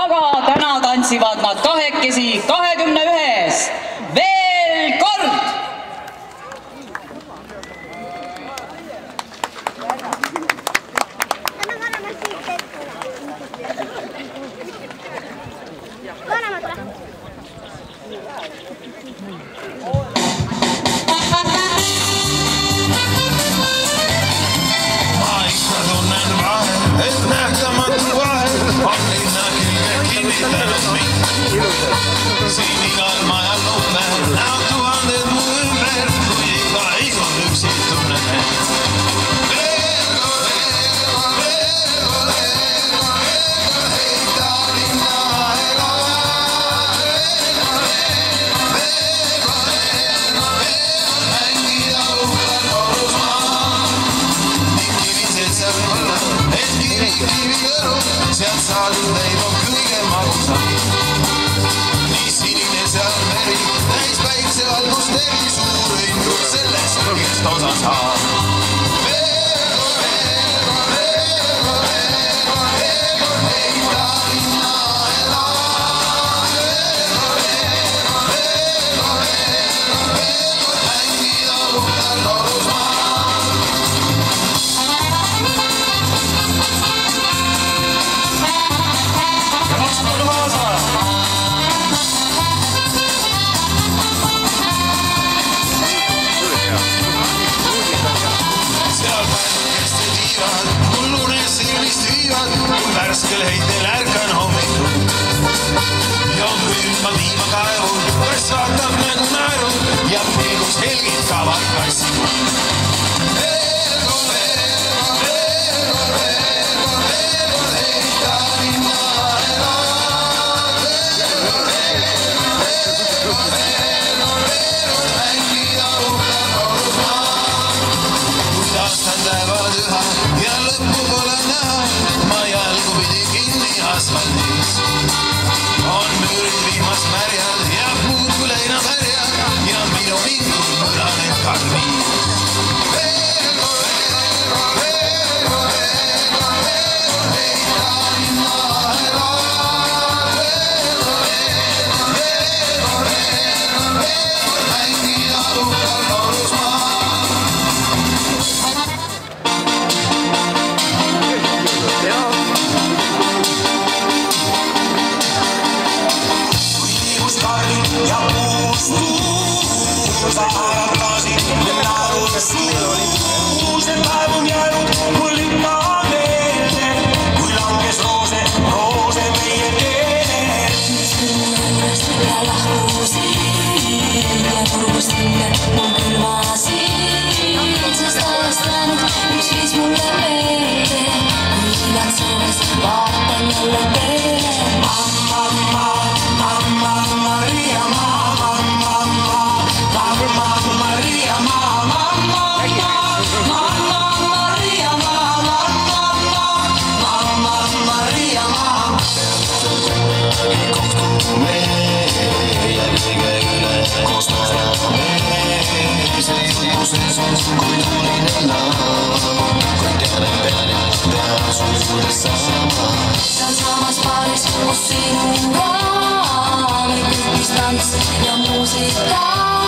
aga täna tantsivad nad kahekesi 21. Veel kord! Siin igal majal lume, näod tuhanded mu ümber, kui iga igun üksi tunnen. Mängida uhkel korrusmaa ning kivised seal olla, et kivi kõru, sealt saadud leib on kõige magusam. Seal meri, täis päikse atmosfääri, suur õnn sellest kõigest osa saab. Värskel heitel ärkan hommikul joon külma viima kaevul, kas vaatab nägu naeru ja pilgus helgid kavad kassi. Kui taastan päevad üha ja lõppu pole näha, ma jalgu pidi kinni asfaldis. On müürid vihmast märjad ja puud kui leinad härjad ja minu mingul mõlaneid kalmis. Ja puustuu, sa haratasid ja naaruse suu. See päev on jäänud mul ikka meelde, kui langes roose meie keele. Mis küll juurest ja lahkusin ja kurgust hinge mul külvasin. Sest ajast jäänud üks viis mulle meelde, kui igat sellest vaatan jälle teele. Mamma, mamma, Maria, mamma, mamma, mamma, Maria, mamma, mamma, mamma, Maria, mamma, mamma, Maria, mamma. Kohtume ja kõige üle koos naerame, see juhuses on kui tuline laam, kui tean, et pean suudes sama. Seal samas paaris koos sinuga, me kõik mis tants ja muusika.